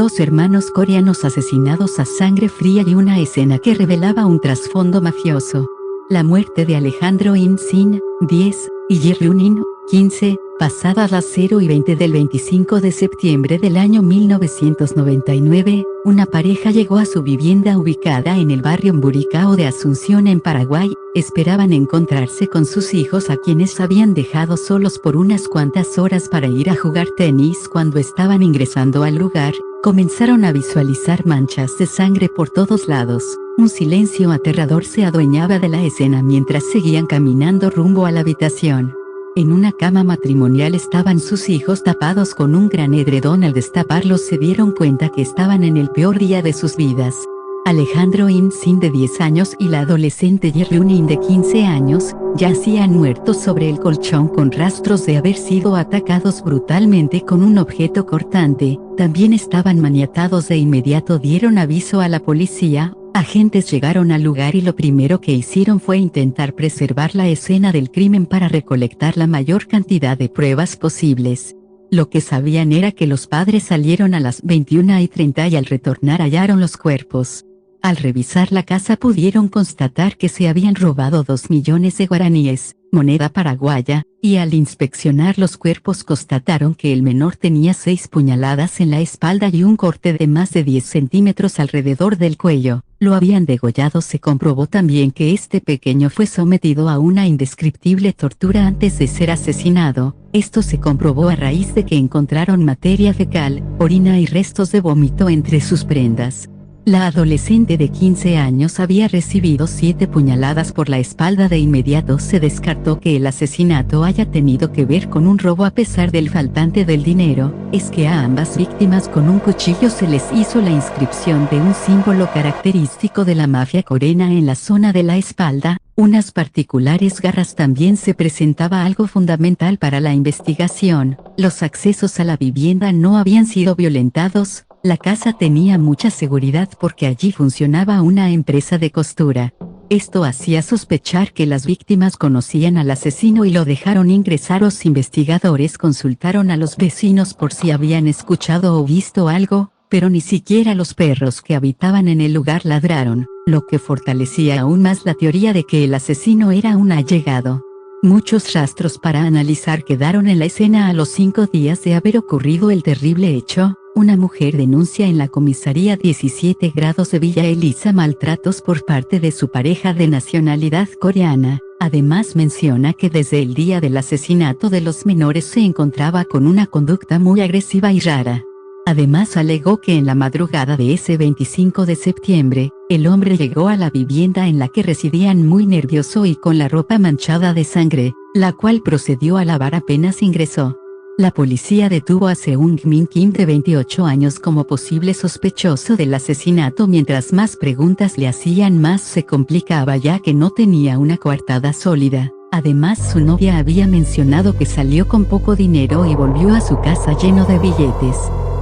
Dos hermanos coreanos asesinados a sangre fría y una escena que revelaba un trasfondo mafioso. La muerte de Alejandro In-sin, 10, y Ji Ryun-in, 15, pasadas las 0:20 del 25 de septiembre del año 1999, una pareja llegó a su vivienda ubicada en el barrio Buricao de Asunción en Paraguay. Esperaban encontrarse con sus hijos a quienes habían dejado solos por unas cuantas horas para ir a jugar tenis. Cuando estaban ingresando al lugar, comenzaron a visualizar manchas de sangre por todos lados. Un silencio aterrador se adueñaba de la escena mientras seguían caminando rumbo a la habitación. En una cama matrimonial estaban sus hijos tapados con un gran edredón. Al destaparlos se dieron cuenta que estaban en el peor día de sus vidas. Alejandro In-sin de 10 años y la adolescente Ji Ryun-in de 15 años, yacían muertos sobre el colchón con rastros de haber sido atacados brutalmente con un objeto cortante. También estaban maniatados. De inmediato dieron aviso a la policía. Agentes llegaron al lugar y lo primero que hicieron fue intentar preservar la escena del crimen para recolectar la mayor cantidad de pruebas posibles. Lo que sabían era que los padres salieron a las 21:30 y al retornar hallaron los cuerpos. Al revisar la casa pudieron constatar que se habían robado 2 millones de guaraníes, moneda paraguaya, y al inspeccionar los cuerpos constataron que el menor tenía 6 puñaladas en la espalda y un corte de más de 10 centímetros alrededor del cuello. Lo habían degollado. Se comprobó también que este pequeño fue sometido a una indescriptible tortura antes de ser asesinado. Esto se comprobó a raíz de que encontraron materia fecal, orina y restos de vómito entre sus prendas. La adolescente de 15 años había recibido 7 puñaladas por la espalda. De inmediato se descartó que el asesinato haya tenido que ver con un robo a pesar del faltante del dinero. Es que a ambas víctimas con un cuchillo se les hizo la inscripción de un símbolo característico de la mafia coreana en la zona de la espalda, unas particulares garras. También se presentaba algo fundamental para la investigación: los accesos a la vivienda no habían sido violentados. La casa tenía mucha seguridad porque allí funcionaba una empresa de costura. Esto hacía sospechar que las víctimas conocían al asesino y lo dejaron ingresar. Los investigadores consultaron a los vecinos por si habían escuchado o visto algo, pero ni siquiera los perros que habitaban en el lugar ladraron, lo que fortalecía aún más la teoría de que el asesino era un allegado. Muchos rastros para analizar quedaron en la escena. A los 5 días de haber ocurrido el terrible hecho, una mujer denuncia en la comisaría 17 grados de Villa Elisa maltratos por parte de su pareja de nacionalidad coreana. Además menciona que desde el día del asesinato de los menores se encontraba con una conducta muy agresiva y rara. Además alegó que en la madrugada de ese 25 de septiembre, el hombre llegó a la vivienda en la que residían muy nervioso y con la ropa manchada de sangre, la cual procedió a lavar apenas ingresó. La policía detuvo a Seung-min Kim de 28 años como posible sospechoso del asesinato. Mientras más preguntas le hacían, más se complicaba ya que no tenía una coartada sólida. Además, su novia había mencionado que salió con poco dinero y volvió a su casa lleno de billetes.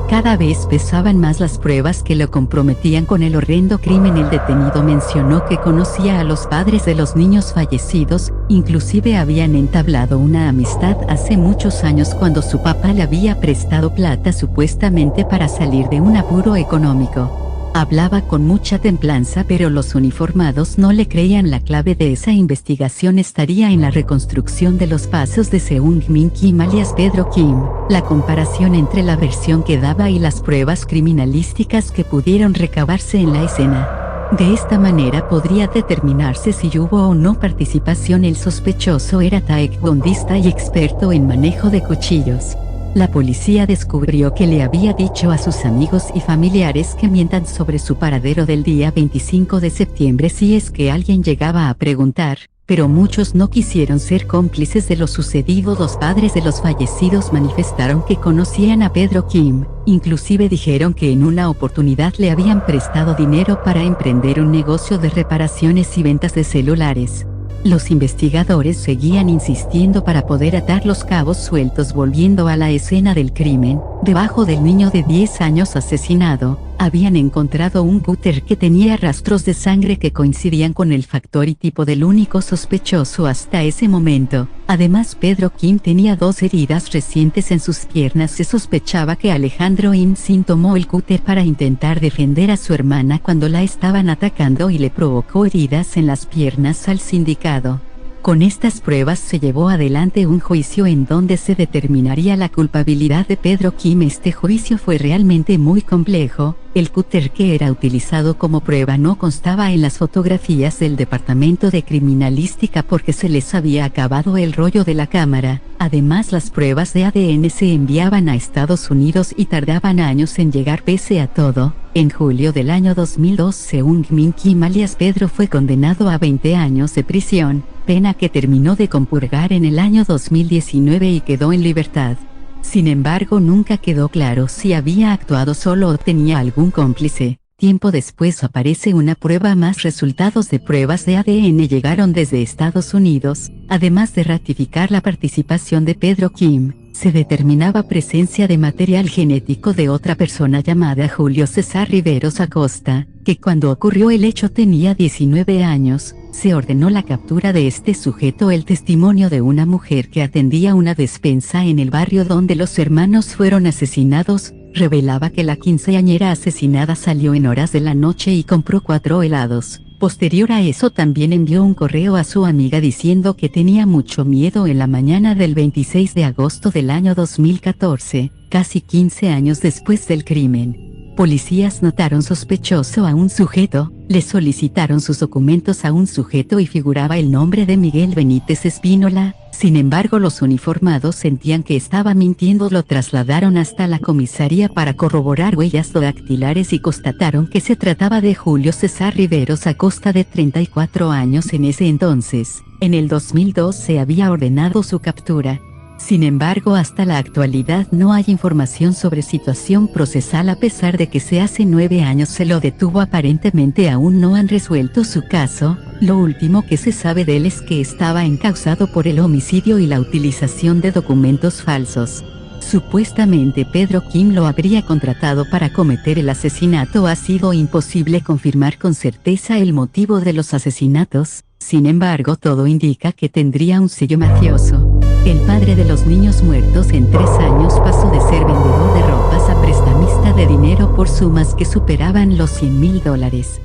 Cada vez pesaban más las pruebas que lo comprometían con el horrendo crimen. El detenido mencionó que conocía a los padres de los niños fallecidos, inclusive habían entablado una amistad hace muchos años cuando su papá le había prestado plata supuestamente para salir de un apuro económico. Hablaba con mucha templanza, pero los uniformados no le creían. La clave de esa investigación estaría en la reconstrucción de los pasos de Seung-min Kim alias Pedro Kim, la comparación entre la versión que daba y las pruebas criminalísticas que pudieron recabarse en la escena. De esta manera podría determinarse si hubo o no participación. El sospechoso era taekwondista y experto en manejo de cuchillos. La policía descubrió que le había dicho a sus amigos y familiares que mientan sobre su paradero del día 25 de septiembre si es que alguien llegaba a preguntar, pero muchos no quisieron ser cómplices de lo sucedido. Los padres de los fallecidos manifestaron que conocían a Pedro Kim, inclusive dijeron que en una oportunidad le habían prestado dinero para emprender un negocio de reparaciones y ventas de celulares. Los investigadores seguían insistiendo para poder atar los cabos sueltos. Volviendo a la escena del crimen, debajo del niño de 10 años asesinado, Habían encontrado un cúter que tenía rastros de sangre que coincidían con el factor y tipo del único sospechoso hasta ese momento. Además, Pedro Kim tenía 2 heridas recientes en sus piernas. Se sospechaba que Alejandro In-sin tomó el cúter para intentar defender a su hermana cuando la estaban atacando y le provocó heridas en las piernas al sindicado. Con estas pruebas se llevó adelante un juicio en donde se determinaría la culpabilidad de Pedro Kim. Este juicio fue realmente muy complejo. El cúter que era utilizado como prueba no constaba en las fotografías del departamento de criminalística porque se les había acabado el rollo de la cámara. Además, las pruebas de ADN se enviaban a Estados Unidos y tardaban años en llegar. Pese a todo, en julio del año 2002 Seung-min Kim alias Pedro fue condenado a 20 años de prisión, pena que terminó de compurgar en el año 2019 y quedó en libertad. Sin embargo, nunca quedó claro si había actuado solo o tenía algún cómplice. Tiempo después aparece una prueba más. Resultados de pruebas de ADN llegaron desde Estados Unidos. Además de ratificar la participación de Pedro Kim, se determinaba presencia de material genético de otra persona llamada Julio César Riveros Acosta, que cuando ocurrió el hecho tenía 19 años. Se ordenó la captura de este sujeto. El testimonio de una mujer que atendía una despensa en el barrio donde los hermanos fueron asesinados revelaba que la quinceañera asesinada salió en horas de la noche y compró 4 helados. Posterior a eso también envió un correo a su amiga diciendo que tenía mucho miedo. En la mañana del 26 de agosto del año 2014, casi 15 años después del crimen, policías notaron sospechoso a un sujeto, le solicitaron sus documentos a un sujeto y figuraba el nombre de Miguel Benítez Espínola. Sin embargo, los uniformados sentían que estaba mintiendo. Lo trasladaron hasta la comisaría para corroborar huellas dactilares y constataron que se trataba de Julio César Riveros Acosta, de 34 años en ese entonces. En el 2002 se había ordenado su captura. Sin embargo, hasta la actualidad no hay información sobre situación procesal. A pesar de que hace 9 años se lo detuvo, aparentemente aún no han resuelto su caso. Lo último que se sabe de él es que estaba encausado por el homicidio y la utilización de documentos falsos. Supuestamente Pedro Kim lo habría contratado para cometer el asesinato. Ha sido imposible confirmar con certeza el motivo de los asesinatos. Sin embargo, todo indica que tendría un sello mafioso. El padre de los niños muertos en 3 años pasó de ser vendedor de ropas a prestamista de dinero por sumas que superaban los $100.000.